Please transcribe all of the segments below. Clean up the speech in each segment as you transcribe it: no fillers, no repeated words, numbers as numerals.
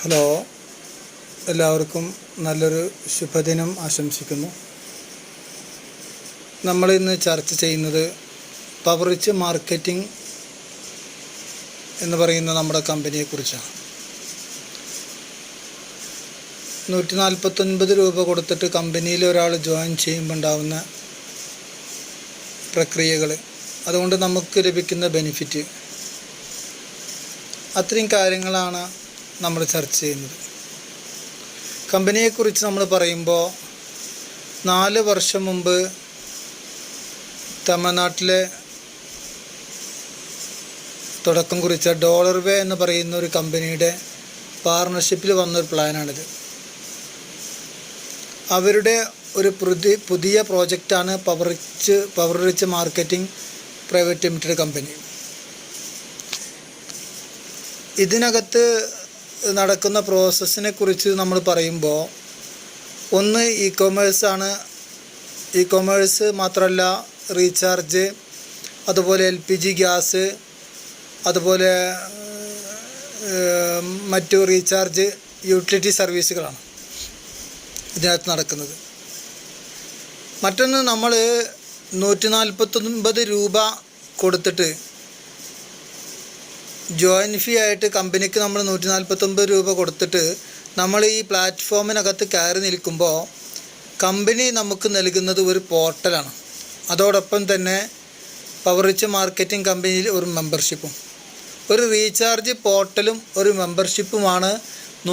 Hello, എല്ലാവർക്കും നല്ലൊരു ശുഭദിനം ആശംസിക്കുന്നു. നമ്മളിന്ന് ചർച്ച ചെയ്യുന്നത് പവറിച്ച് മാർക്കറ്റിംഗ് എന്ന് പറയുന്ന നമ്മുടെ കമ്പനിയെക്കുറിച്ചാണ്. 149 രൂപ കൊടുത്തിട്ട് കമ്പനിയിൽ ഒരാൾ ജോയിൻ ചെയ്യുമ്പോൾ ഉണ്ടാകുന്ന പ്രക്രിയകൾ, അതുകൊണ്ട് നമുക്ക് ലഭിക്കുന്ന ബെനിഫിറ്റ്, അത്രയും കാര്യങ്ങളാണ് നമ്മൾ ചർച്ച ചെയ്യുന്നത്. കമ്പനിയെക്കുറിച്ച് നമ്മൾ പറയുമ്പോൾ 4 വർഷം മുമ്പ് തമിഴ്നാട്ടിലെ തുടക്കം കുറിച്ച ഡോളർ വേ എന്ന് പറയുന്ന ഒരു കമ്പനിയുടെ പാർട്ണർഷിപ്പിൽ വന്നൊരു പ്ലാനാണിത്. അവരുടെ ഒരു പുതിയ പ്രോജക്റ്റാണ് Power Rich Marketing Private Limited company. ഇതിനകത്ത് നടക്കുന്ന പ്രോസസ്സിനെ കുറിച്ച് നമ്മൾ പറയുമ്പോൾ, ഒന്ന് ഇ-കൊമേഴ്സാണ്. ഇ-കൊമേഴ്സ് മാത്രമല്ല, റീചാർജ്, അതുപോലെ LPG ഗ്യാസ്, അതുപോലെ മറ്റു റീചാർജ് യൂട്ടിലിറ്റി സർവീസുകളാണ് ഇതിനകത്ത് നടക്കുന്നത്. മറ്റൊന്ന്, നമ്മൾ 149 രൂപ കൊടുത്തിട്ട് ജോയിൻ ഫീ ആയിട്ട് കമ്പനിക്ക് നമ്മൾ 149 രൂപ കൊടുത്തിട്ട് നമ്മൾ ഈ പ്ലാറ്റ്ഫോമിനകത്ത് കയറി നിൽക്കുമ്പോൾ കമ്പനി നമുക്ക് നൽകുന്നത് ഒരു പോർട്ടലാണ്. അതോടൊപ്പം തന്നെ പവർ റിച്ച് മാർക്കറ്റിംഗ് കമ്പനിയിൽ ഒരു മെമ്പർഷിപ്പും, ഒരു റീചാർജ് പോർട്ടലും ഒരു മെമ്പർഷിപ്പുമാണ്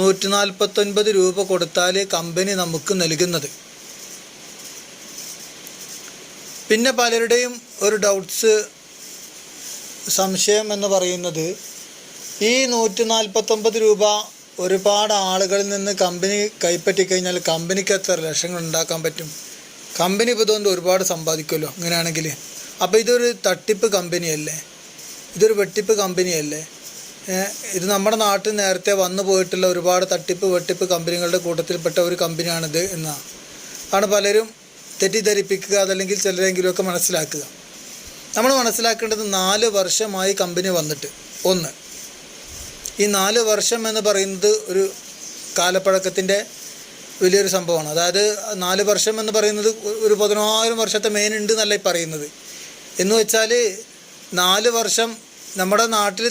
149 രൂപ കൊടുത്താൽ കമ്പനി നമുക്ക് നൽകുന്നത്. പിന്നെ പലരുടെയും ഒരു ഡൗട്ട്സ്, സംശയം എന്ന് പറയുന്നത്, ഈ 149 രൂപ ഒരുപാട് ആളുകളിൽ നിന്ന് കമ്പനി കൈപ്പറ്റിക്കഴിഞ്ഞാൽ കമ്പനിക്ക് എത്ര ലക്ഷങ്ങൾ ഉണ്ടാക്കാൻ പറ്റും? കമ്പനി ഇപ്പോൾ ഇതുകൊണ്ട് ഒരുപാട് സമ്പാദിക്കുമല്ലോ അങ്ങനെയാണെങ്കിൽ. അപ്പോൾ ഇതൊരു തട്ടിപ്പ് കമ്പനിയല്ലേ? ഇതൊരു വെട്ടിപ്പ് കമ്പനിയല്ലേ? ഇത് നമ്മുടെ നാട്ടിൽ നേരത്തെ വന്നു പോയിട്ടുള്ള ഒരുപാട് വെട്ടിപ്പ് കമ്പനികളുടെ കൂട്ടത്തിൽപ്പെട്ട ഒരു കമ്പനിയാണിത് എന്നാണ് പലരും തെറ്റിദ്ധരിപ്പിക്കുക, അതല്ലെങ്കിൽ ചിലരെങ്കിലുമൊക്കെ മനസ്സിലാക്കുക. നമ്മൾ മനസ്സിലാക്കേണ്ടത് 4 വർഷമായി കമ്പനി വന്നിട്ട്. ഒന്ന്, ഈ 4 വർഷം എന്ന് പറയുന്നത് ഒരു കാലപ്പഴക്കത്തിൻ്റെ വലിയൊരു സംഭവമാണ്. അതായത് 4 വർഷം എന്ന് പറയുന്നത് ഒരു 16 വർഷത്തെ മെയിൻ ഉണ്ട് എന്നല്ല ഈ പറയുന്നത്. എന്ന് വെച്ചാൽ 4 വർഷം നമ്മുടെ നാട്ടിൽ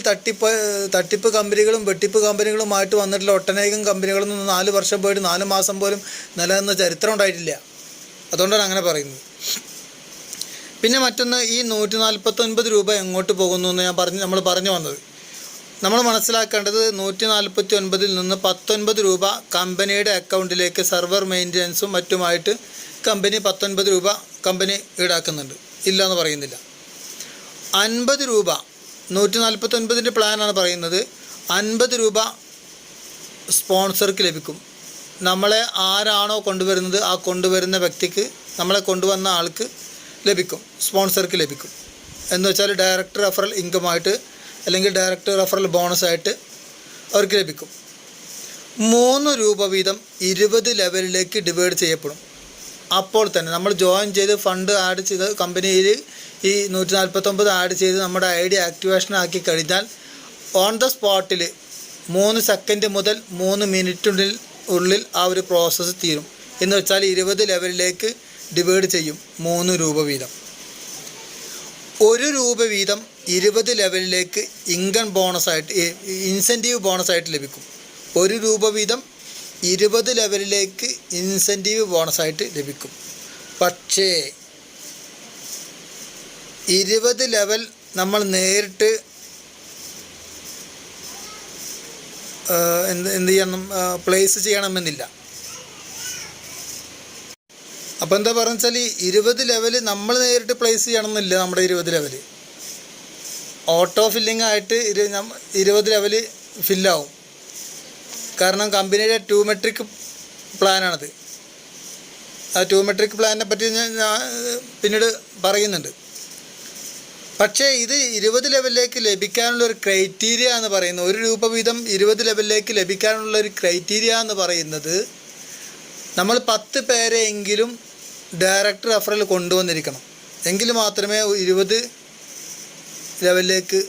തട്ടിപ്പ് കമ്പനികളും വെട്ടിപ്പ് കമ്പനികളുമായിട്ട് വന്നിട്ടുള്ള ഒട്ടനേകം കമ്പനികളൊന്നും 4 വർഷം പോയിട്ട് 4 മാസം പോലും നിലനിന്ന ചരിത്രം ഉണ്ടായിട്ടില്ല. അതുകൊണ്ടാണ് അങ്ങനെ പറയുന്നത്. പിന്നെ മറ്റൊന്ന്, ഈ 149 രൂപ എങ്ങോട്ട് പോകുന്നു എന്ന് നമ്മൾ പറഞ്ഞു വന്നത്. നമ്മൾ മനസ്സിലാക്കേണ്ടത് 149 നിന്ന് 19 രൂപ കമ്പനിയുടെ അക്കൗണ്ടിലേക്ക് സർവർ മെയിൻ്റനൻസും മറ്റുമായിട്ട് കമ്പനി 19 രൂപ കമ്പനി ഈടാക്കുന്നുണ്ട്, ഇല്ല എന്ന് പറയുന്നില്ല. 50 രൂപ 149ൻ്റെ പ്ലാനാണ് പറയുന്നത്. 50 രൂപ സ്പോൺസർക്ക് ലഭിക്കും. നമ്മളെ ആരാണോ കൊണ്ടുവരുന്നത് ആ കൊണ്ടുവരുന്ന വ്യക്തിക്ക്, നമ്മളെ കൊണ്ടുവന്ന ആൾക്ക് ലഭിക്കും, സ്പോൺസർക്ക് ലഭിക്കും. എന്ന് വെച്ചാൽ ഡയറക്റ്റ് റെഫറൽ ഇൻകമായിട്ട്, അല്ലെങ്കിൽ ഡയറക്റ്റ് റെഫറൽ ബോണസായിട്ട് അവർക്ക് ലഭിക്കും. 3 രൂപ വീതം 20 ലെവലിലേക്ക് ഡിവൈഡ് ചെയ്യപ്പെടും. അപ്പോൾ തന്നെ നമ്മൾ ജോയിൻ ചെയ്ത് ഫണ്ട് ആഡ് ചെയ്ത് കമ്പനിയിൽ ഈ 149 ആഡ് ചെയ്ത് നമ്മുടെ ID ആക്ടിവേഷൻ ആക്കി കഴിഞ്ഞാൽ ഓൺ ദ സ്പോട്ടിൽ 3 സെക്കൻഡ് മുതൽ 3 മിനിറ്റിനുള്ളിൽ ആ ഒരു പ്രോസസ്സ് തീരും. എന്ന് വെച്ചാൽ 20 ലെവലിലേക്ക് ഡിവൈഡ് ചെയ്യും 3 രൂപ വീതം. 1 രൂപ വീതം 20 ലെവലിലേക്ക് ഇൻസെൻറ്റീവ് ബോണസായിട്ട് ലഭിക്കും. 1 രൂപ വീതം 20 ലെവലിലേക്ക് ഇൻസെൻറ്റീവ് ബോണസായിട്ട് ലഭിക്കും. പക്ഷേ 20 ലെവൽ നമ്മൾ നേരിട്ട് എന്ത് ചെയ്യണം, പ്ലേസ് ചെയ്യണമെന്നില്ല. അപ്പോൾ എന്താ പറയുക വെച്ചാൽ, 20 ലെവൽ നമ്മൾ നേരിട്ട് പ്ലേസ് ചെയ്യണമെന്നില്ല. നമ്മുടെ 20 ലെവൽ ഓട്ടോ ഫില്ലിംഗ് ആയിട്ട് 20 ലെവൽ ഫില്ലാവും. കാരണം കമ്പനിയുടെ 2 മെട്രിക് പ്ലാനാണത്. ആ 2 മെട്രിക് പ്ലാനിനെ പറ്റി ഞാൻ പിന്നീട് പറയുന്നുണ്ട്. പക്ഷേ ഇത് 20 ലെവലിലേക്ക് ലഭിക്കാനുള്ളൊരു ക്രൈറ്റീരിയ എന്ന് പറയുന്നത്, 1 രൂപ വീതം 20 ലെവലിലേക്ക് ലഭിക്കാനുള്ളൊരു ക്രൈറ്റീരിയ എന്ന് പറയുന്നത്, നമ്മൾ 10 പേരെയെങ്കിലും ഡയറക്റ്റ് റെഫറൽ കൊണ്ടുവന്നിരിക്കണം. എങ്കിൽ മാത്രമേ 20 ലെവലിലേക്ക്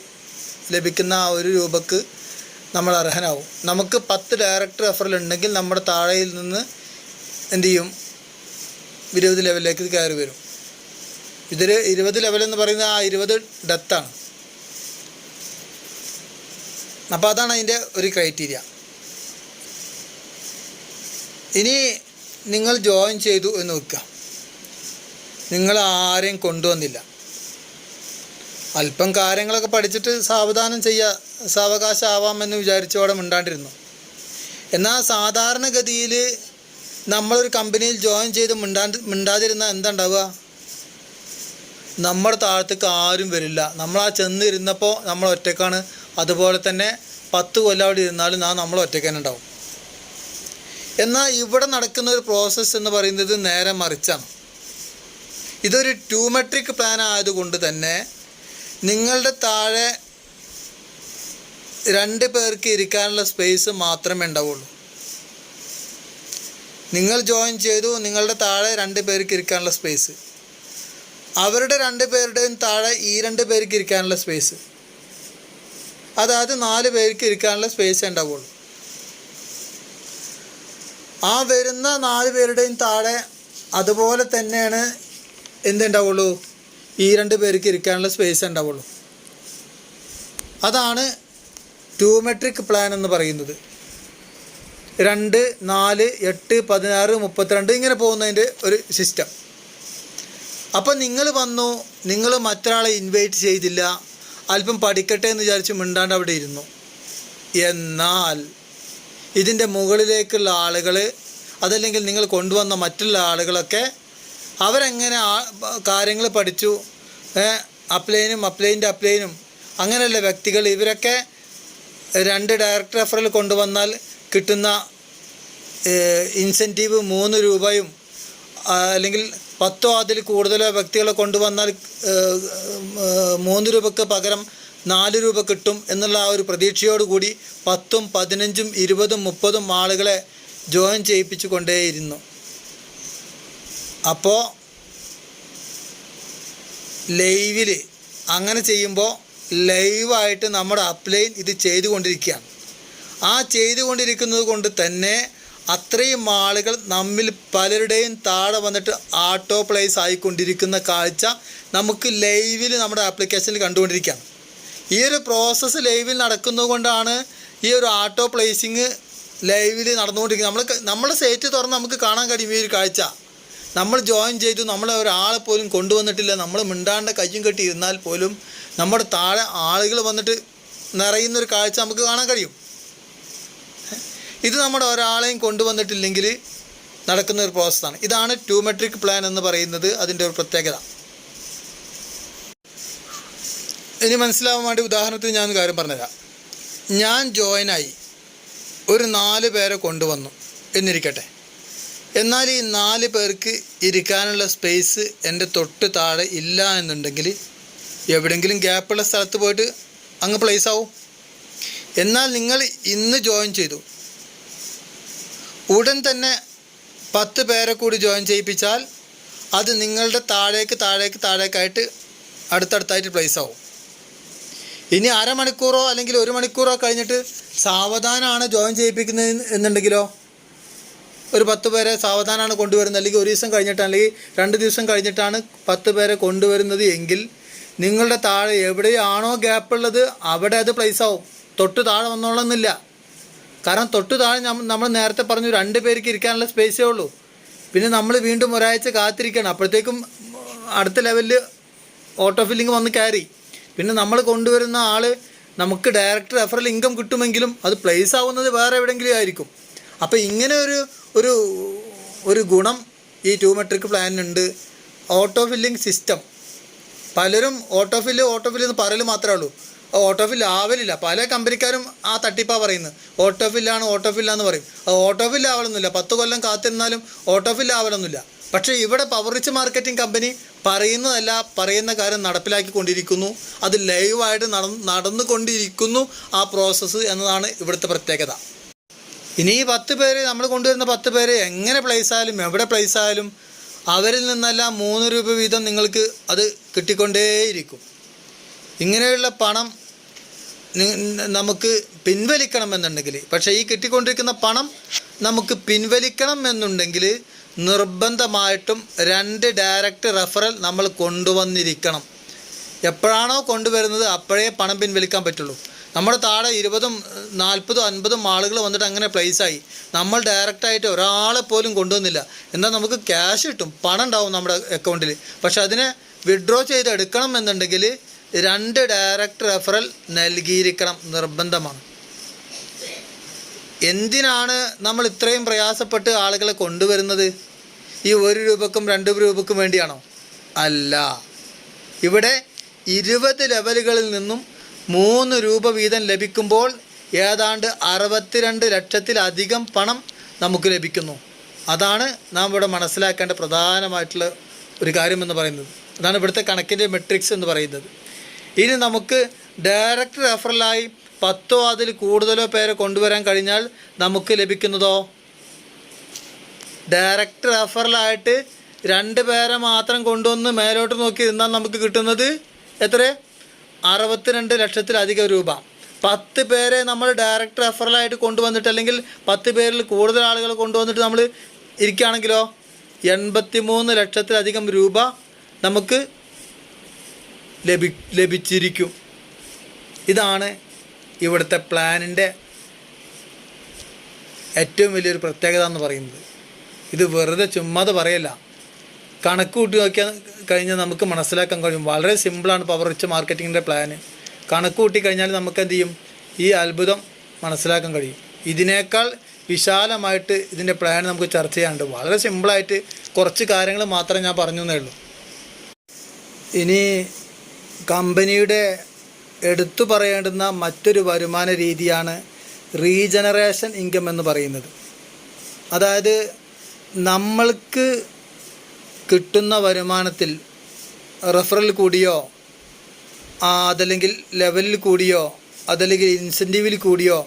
ലഭിക്കുന്ന ആ 1 രൂപക്ക് നമ്മൾ അർഹനാവും. നമുക്ക് 10 ഡയറക്റ്റ് റെഫറൽ ഉണ്ടെങ്കിൽ നമ്മുടെ താഴെയിൽ നിന്ന് എന്ത് ചെയ്യും, 20 ലെവലിലേക്ക് കയറി വരും. ഇതിൽ 20 ലെവലെന്ന് പറയുന്നത് ആ 20 ഡെത്താണ്. അപ്പോൾ അതാണ് അതിൻ്റെ ഒരു ക്രൈറ്റീരിയ. ഇനി നിങ്ങൾ ജോയിൻ ചെയ്തു എന്ന് വെക്കുക, നിങ്ങൾ ആരെയും കൊണ്ടുവന്നില്ല, അല്പം കാര്യങ്ങളൊക്കെ പഠിച്ചിട്ട് സാവധാനം ചെയ്യുക, സാവകാശമാവാമെന്ന് വിചാരിച്ചോടെ മിണ്ടാണ്ടിരുന്നു. എന്നാൽ സാധാരണഗതിയിൽ നമ്മളൊരു കമ്പനിയിൽ ജോയിൻ ചെയ്ത് മിണ്ടാതിരുന്നാൽ എന്താ ഉണ്ടാവുക, നമ്മുടെ താഴത്തേക്ക് ആരും വരില്ല. നമ്മൾ ആ ചെന്നിരുന്നപ്പോൾ നമ്മൾ ഒറ്റക്കാണ്. അതുപോലെ തന്നെ 10 കൊല്ലം അവിടെ ഇരുന്നാലും നമ്മൾ ഒറ്റയ്ക്ക് തന്നെ ഉണ്ടാവും. എന്നാൽ ഇവിടെ നടക്കുന്ന ഒരു പ്രോസസ്സ് എന്ന് പറയുന്നത് നേരെ മറിച്ചാണ്. ഇതൊരു 2 മെട്രിക് പ്ലാൻ ആയതുകൊണ്ട് തന്നെ നിങ്ങളുടെ താഴെ 2 പേർക്ക് ഇരിക്കാനുള്ള സ്പേസ് മാത്രമേ ഉണ്ടാവുള്ളൂ. നിങ്ങൾ ജോയിൻ ചെയ്തു, നിങ്ങളുടെ താഴെ 2 പേർക്ക് ഇരിക്കാനുള്ള സ്പേസ്, അവരുടെ 2 പേരുടെയും താഴെ ഈ 2 പേർക്ക് ഇരിക്കാനുള്ള സ്പേസ്, അതായത് 4 പേർക്ക് ഇരിക്കാനുള്ള സ്പേസ് ഉണ്ടാവുള്ളൂ. ആ വരുന്ന 4 പേരുടെയും താഴെ അതുപോലെ തന്നെയാണ് എന്തുണ്ടാവുള്ളൂ, ഈ 2 പേർക്ക് ഇരിക്കാനുള്ള സ്പേസ് ഉണ്ടാവുള്ളൂ. അതാണ് 2 മെട്രിക് പ്ലാൻ എന്ന് പറയുന്നത്. 2, 4, 8, 16, 32 ഇങ്ങനെ പോകുന്നതിൻ്റെ ഒരു സിസ്റ്റം. അപ്പം നിങ്ങൾ വന്നു, നിങ്ങൾ മറ്റൊരാളെ ഇൻവൈറ്റ് ചെയ്തില്ല, അല്പം പഠിക്കട്ടെ എന്ന് വിചാരിച്ച് മിണ്ടാണ്ട് അവിടെ ഇരുന്നു. എന്നാൽ ഇതിൻ്റെ മുകളിലേക്കുള്ള ആളുകൾ, അതല്ലെങ്കിൽ നിങ്ങൾ കൊണ്ടുവന്ന മറ്റുള്ള ആളുകളൊക്കെ അവരെങ്ങനെ കാര്യങ്ങൾ പഠിച്ചു, അപ്ലൈനും അങ്ങനെയുള്ള വ്യക്തികൾ, ഇവരൊക്കെ 2 ഡയറക്റ്റ് റെഫറൽ കൊണ്ടുവന്നാൽ കിട്ടുന്ന ഇൻസെൻറ്റീവ് 3 രൂപയും അല്ലെങ്കിൽ 10 അതിൽ കൂടുതലോ വ്യക്തികളെ കൊണ്ടുവന്നാൽ 3 രൂപയ്ക്ക് പകരം 4 രൂപ കിട്ടും എന്നുള്ള ആ ഒരു പ്രതീക്ഷയോടുകൂടി 10ഉം 15ഉം 20ഉം 30ഉം ആളുകളെ ജോയിൻ ചെയ്യിപ്പിച്ചു കൊണ്ടേയിരുന്നു. അപ്പോൾ ലൈവിൽ അങ്ങനെ ചെയ്യുമ്പോൾ ലൈവായിട്ട് നമ്മുടെ അപ്ലൈൻ ഇത് ചെയ്തുകൊണ്ടിരിക്കുകയാണ്. ആ ചെയ്തുകൊണ്ടിരിക്കുന്നത് കൊണ്ട് തന്നെ അത്രയും ആളുകൾ നമ്മിൽ പലരുടെയും താഴെ വന്നിട്ട് ആട്ടോ പ്ലേസ് ആയിക്കൊണ്ടിരിക്കുന്ന കാഴ്ച നമുക്ക് ലൈവിൽ നമ്മുടെ ആപ്ലിക്കേഷനിൽ കണ്ടുകൊണ്ടിരിക്കുകയാണ്. ഈ ഒരു പ്രോസസ്സ് ലൈവിൽ നടക്കുന്നത് കൊണ്ടാണ് ഈ ഒരു ആട്ടോ പ്ലേസിങ് ലൈവിൽ നടന്നുകൊണ്ടിരിക്കുന്നത്. നമ്മുടെ സൈറ്റ് തുറന്ന് നമുക്ക് കാണാൻ കഴിയും ഈ ഒരു കാഴ്ച. നമ്മൾ ജോയിൻ ചെയ്തു, നമ്മൾ ഒരാളെ പോലും കൊണ്ടുവന്നിട്ടില്ല, നമ്മൾ മിണ്ടാണ്ട് കയ്യും കെട്ടി ഇരുന്നാൽ പോലും നമ്മുടെ താഴെ ആളുകൾ വന്നിട്ട് നിറയുന്നൊരു കാഴ്ച നമുക്ക് കാണാൻ കഴിയും. ഇത് നമ്മുടെ ഒരാളെയും കൊണ്ടുവന്നിട്ടില്ലെങ്കിൽ നടക്കുന്ന ഒരു പ്രോസസ്സാണ്. ഇതാണ് 2 മെട്രിക് പ്ലാൻ എന്ന് പറയുന്നത്, അതിൻ്റെ ഒരു പ്രത്യേകത. ഇനി മനസ്സിലാവാൻ വേണ്ടി ഉദാഹരണത്തിന് ഞാനൊരു കാര്യം പറഞ്ഞുതരാം. ഞാൻ ജോയിനായി, ഒരു 4 പേരെ കൊണ്ടുവന്നു എന്നിരിക്കട്ടെ. എന്നാൽ ഈ 4 പേർക്ക് ഇരിക്കാനുള്ള സ്പേസ് എൻ്റെ തൊട്ട് താഴെ ഇല്ല എന്നുണ്ടെങ്കിൽ എവിടെയെങ്കിലും ഗ്യാപ്പുള്ള സ്ഥലത്ത് പോയിട്ട് അങ്ങ് പ്ലേസ് ആവും. എന്നാൽ നിങ്ങൾ ഇന്ന് ജോയിൻ ചെയ്തു, ഉടൻ തന്നെ 10 പേരെ കൂടി ജോയിൻ ചെയ്യിപ്പിച്ചാൽ അത് നിങ്ങളുടെ താഴേക്കായിട്ട് അടുത്തടുത്തായിട്ട് പ്ലേസ് ആവും. ഇനി അരമണിക്കൂറോ അല്ലെങ്കിൽ 1 മണിക്കൂറോ കഴിഞ്ഞിട്ട് സാവധാനമാണ് ജോയിൻ ചെയ്യിപ്പിക്കുന്നത് എന്നുണ്ടെങ്കിലോ, ഒരു 10 പേരെ സാവധാനമാണ് കൊണ്ടുവരുന്നത്, അല്ലെങ്കിൽ ഒരു ദിവസം കഴിഞ്ഞിട്ടാണ്, അല്ലെങ്കിൽ 2 ദിവസം കഴിഞ്ഞിട്ടാണ് 10 പേരെ കൊണ്ടുവരുന്നത് എങ്കിൽ നിങ്ങളുടെ താഴെ എവിടെയാണോ ഗ്യാപ്പുള്ളത് അവിടെ അത് പ്ലേസ് ആവും. തൊട്ട് താഴെ വന്നോളന്നില്ല. കാരണം തൊട്ട് താഴെ നമ്മൾ നേരത്തെ പറഞ്ഞു 2 പേർക്ക് ഇരിക്കാനുള്ള സ്പേസേ ഉള്ളൂ. പിന്നെ നമ്മൾ വീണ്ടും ഒരാഴ്ച കാത്തിരിക്കണം. അപ്പോഴത്തേക്കും അടുത്ത ലെവലിൽ ഓട്ടോ ഫില്ലിങ് വന്ന് കയറി. പിന്നെ നമ്മൾ കൊണ്ടുവരുന്ന ആൾ നമുക്ക് ഡയറക്റ്റ് റെഫറൽ ഇൻകം കിട്ടുമെങ്കിലും അത് പ്ലേസ് ആവുന്നത് വേറെ എവിടെയെങ്കിലും ആയിരിക്കും. അപ്പോൾ ഇങ്ങനെ ഒരു ഗുണം ഈ 2 മെട്രിക് പ്ലാനിനുണ്ട്. Auto filling system. പലരും ഓട്ടോ ഫില്ല് എന്ന് പറയൽ മാത്രമേ ഉള്ളൂ. ഓട്ടോ ഫില്ല് ആവലില്ല. പല കമ്പനിക്കാരും ആ തട്ടിപ്പാണ് പറയുന്നത്. ഓട്ടോ ഫില്ലാന്ന് പറയും. ഓട്ടോ ഫില്ല് ആവലൊന്നുമില്ല. 10 കൊല്ലം കാത്തിരുന്നാലും ഓട്ടോ ഫില്ല് ആവലൊന്നുമില്ല. പക്ഷേ ഇവിടെ പവർ റിച്ച് മാർക്കറ്റിംഗ് കമ്പനി പറയുന്ന കാര്യം നടപ്പിലാക്കിക്കൊണ്ടിരിക്കുന്നു. അത് ലൈവായിട്ട് നടന്നുകൊണ്ടിരിക്കുന്നു ആ പ്രോസസ്സ് എന്നതാണ് ഇവിടുത്തെ പ്രത്യേകത. ഇനി ഈ 10 പേര്, നമ്മൾ കൊണ്ടുവരുന്ന 10 പേര് എങ്ങനെ പ്ലേസ് ആയാലും എവിടെ പ്ലേസ് ആയാലും അവരിൽ നിന്നെല്ലാം 3 രൂപ വീതം നിങ്ങൾക്ക് അത് കിട്ടിക്കൊണ്ടേയിരിക്കും. ഇങ്ങനെയുള്ള പണം നമുക്ക് പിൻവലിക്കണമെന്നുണ്ടെങ്കിൽ, പക്ഷേ ഈ കിട്ടിക്കൊണ്ടിരിക്കുന്ന പണം നമുക്ക് പിൻവലിക്കണം എന്നുണ്ടെങ്കിൽ നിർബന്ധമായിട്ടും 2 ഡയറക്റ്റ് റെഫറൽ നമ്മൾ കൊണ്ടുവന്നിരിക്കണം. എപ്പോഴാണോ കൊണ്ടുവരുന്നത് അപ്പോഴേ പണം പിൻവലിക്കാൻ പറ്റുള്ളൂ. നമ്മുടെ താഴെ 20, 40, 50 ആളുകൾ വന്നിട്ട് അങ്ങനെ പ്ലേസായി, നമ്മൾ ഡയറക്റ്റായിട്ട് ഒരാളെ പോലും കൊണ്ടുവന്നില്ല. എന്നാൽ നമുക്ക് ക്യാഷ് കിട്ടും, പണം ഉണ്ടാവും നമ്മുടെ അക്കൗണ്ടിൽ. പക്ഷെ അതിനെ വിഡ്രോ ചെയ്തെടുക്കണം എന്നുണ്ടെങ്കിൽ 2 ഡയറക്റ്റ് റെഫറൽ നൽകിയിരിക്കണം, നിർബന്ധമാണ്. എന്തിനാണ് നമ്മൾ ഇത്രയും പ്രയാസപ്പെട്ട് ആളുകളെ കൊണ്ടുവരുന്നത്? ഈ 1 രൂപക്കും 2 രൂപക്കും വേണ്ടിയാണോ? അല്ല. ഇവിടെ 20 ലെവലുകളിൽ നിന്നും 3 രൂപ വീതം ലഭിക്കുമ്പോൾ ഏതാണ്ട് 62 ലക്ഷത്തിലധികം പണം നമുക്ക് ലഭിക്കുന്നു. അതാണ് നാം ഇവിടെ മനസ്സിലാക്കേണ്ട പ്രധാനമായിട്ടുള്ള ഒരു കാര്യമെന്ന് പറയുന്നത്. അതാണ് ഇവിടുത്തെ കണക്കിൻ്റെ മെട്രിക്സ് എന്ന് പറയുന്നത്. ഇനി നമുക്ക് ഡയറക്റ്റ് റെഫറലായി 10 അതിൽ കൂടുതലോ പേരെ കൊണ്ടുവരാൻ കഴിഞ്ഞാൽ നമുക്ക് ലഭിക്കുന്നതോ, ഡയറക്റ്റ് റെഫറലായിട്ട് 2 പേരെ മാത്രം കൊണ്ടുവന്ന് മേലോട്ട് നോക്കി ഇരുന്നാൽ നമുക്ക് കിട്ടുന്നത് എത്ര? 62 ലക്ഷത്തിലധികം രൂപ. 10 പേരെ നമ്മൾ ഡയറക്റ്റ് റെഫറലായിട്ട് കൊണ്ടുവന്നിട്ട്, അല്ലെങ്കിൽ 10 പേരിൽ കൂടുതൽ ആളുകൾ കൊണ്ടുവന്നിട്ട് നമ്മൾ ഇരിക്കുകയാണെങ്കിലോ 83 ലക്ഷത്തിലധികം രൂപ നമുക്ക് ലഭിച്ചിരിക്കും. ഇതാണ് ഇവിടുത്തെ പ്ലാനിൻ്റെ ഏറ്റവും വലിയൊരു പ്രത്യേകത എന്ന് പറയുന്നത്. ഇത് വെറുതെ ചുമ്മാതെ പറയല്ല, കണക്ക് കൂട്ടി നോക്കിയാൽ കഴിഞ്ഞാൽ നമുക്ക് മനസ്സിലാക്കാൻ കഴിയും. വളരെ സിമ്പിളാണ് പവർ റിച്ച് മാർക്കറ്റിങ്ങിൻ്റെ പ്ലാന്. കണക്ക് കൂട്ടി കഴിഞ്ഞാൽ നമുക്ക് എന്ത് ചെയ്യും? ഈ അത്ഭുതം മനസ്സിലാക്കാൻ കഴിയും. ഇതിനേക്കാൾ വിശാലമായിട്ട് ഇതിൻ്റെ പ്ലാൻ നമുക്ക് ചർച്ച ചെയ്യാനുണ്ട്. വളരെ സിമ്പിളായിട്ട് കുറച്ച് കാര്യങ്ങൾ മാത്രമേ ഞാൻ പറഞ്ഞു എന്നേ ഉള്ളൂ. ഇനി കമ്പനിയുടെ എടുത്തു പറയേണ്ടുന്ന മറ്റൊരു വരുമാന രീതിയാണ് റീജനറേഷൻ ഇൻകം എന്ന് പറയുന്നത്. അതായത് നമ്മൾക്ക് കിട്ടുന്ന വരുമാനത്തിൽ റെഫറൽ കൂടിയോ, അതല്ലെങ്കിൽ ലെവലിൽ കൂടിയോ, അതല്ലെങ്കിൽ ഇൻസെൻറ്റീവിൽ കൂടിയോ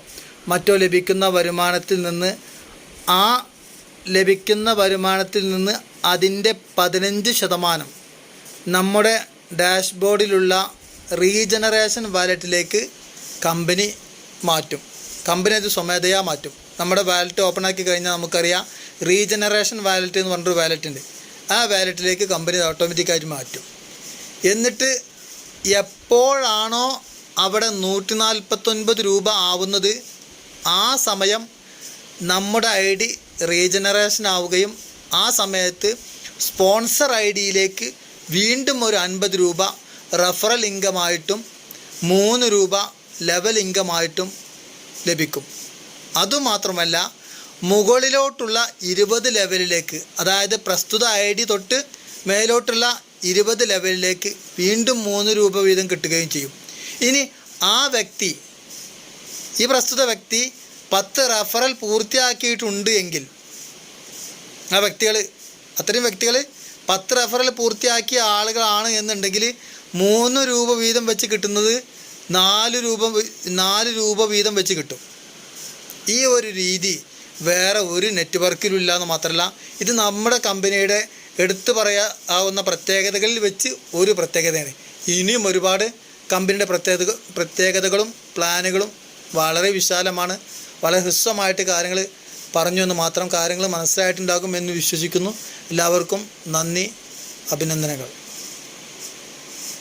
മറ്റോ ലഭിക്കുന്ന വരുമാനത്തിൽ നിന്ന്, ആ ലഭിക്കുന്ന വരുമാനത്തിൽ നിന്ന് അതിൻ്റെ 15% നമ്മുടെ ഡാഷ്ബോർഡിലുള്ള റീജനറേഷൻ വാലറ്റിലേക്ക് കമ്പനി മാറ്റും. കമ്പനി അത് സ്വമേധയാ മാറ്റും. നമ്മുടെ വാലറ്റ് ഓപ്പൺ ആക്കി കഴിഞ്ഞാൽ നമുക്കറിയാം റീജനറേഷൻ വാലറ്റ് എന്ന് പറഞ്ഞൊരു വാലറ്റ് ഉണ്ട്. ആ വാലറ്റിലേക്ക് കമ്പനി ഓട്ടോമാറ്റിക്കായിട്ട് മാറ്റും. എന്നിട്ട് എപ്പോഴാണോ അവിടെ 149 രൂപ ആവുന്നത് ആ സമയം നമ്മുടെ ID റീജനറേഷൻ ആവുകയും ആ സമയത്ത് സ്പോൺസർ IDയിലേക്ക് വീണ്ടും ഒരു 50 രൂപ റെഫറൽ ഇൻകമായിട്ടും 3 രൂപ ലെവൽ ഇൻകമായിട്ടും ലഭിക്കും. അതുമാത്രമല്ല, മുകളിലോട്ടുള്ള 20 ലെവലിലേക്ക്, അതായത് പ്രസ്തുത ID തൊട്ട് മേലോട്ടുള്ള 20 ലെവലിലേക്ക് വീണ്ടും 3 രൂപ വീതം കിട്ടുകയും ചെയ്യും. ഇനി ആ വ്യക്തി, ഈ പ്രസ്തുത വ്യക്തി 10 റെഫറൽ പൂർത്തിയാക്കിയിട്ടുണ്ട് എങ്കിൽ, ആ വ്യക്തികൾ, അത്രയും വ്യക്തികൾ 10 റെഫറൽ പൂർത്തിയാക്കിയ ആളുകളാണ് എന്നുണ്ടെങ്കിൽ 3 രൂപ വീതം വെച്ച് കിട്ടുന്നത് 4 രൂപ വീതം വെച്ച് കിട്ടും. ഈ ഒരു രീതി വേറെ ഒരു നെറ്റ്വർക്കിലും ഇല്ല എന്ന് മാത്രമല്ല, ഇത് നമ്മുടെ കമ്പനിയുടെ എടുത്തു പറയാവുന്ന പ്രത്യേകതകളിൽ വെച്ച് ഒരു പ്രത്യേകതയാണ്. ഇനിയും ഒരുപാട് കമ്പനിയുടെ പ്രത്യേകതകളും പ്ലാനുകളും വളരെ വിശാലമാണ്. വളരെ ഹ്രസ്വമായിട്ട് കാര്യങ്ങൾ പറഞ്ഞു എന്ന് മാത്രം. കാര്യങ്ങൾ മനസ്സിലായിട്ടുണ്ടാകും എന്ന് വിശ്വസിക്കുന്നു. എല്ലാവർക്കും നന്ദി, അഭിനന്ദനങ്ങൾ.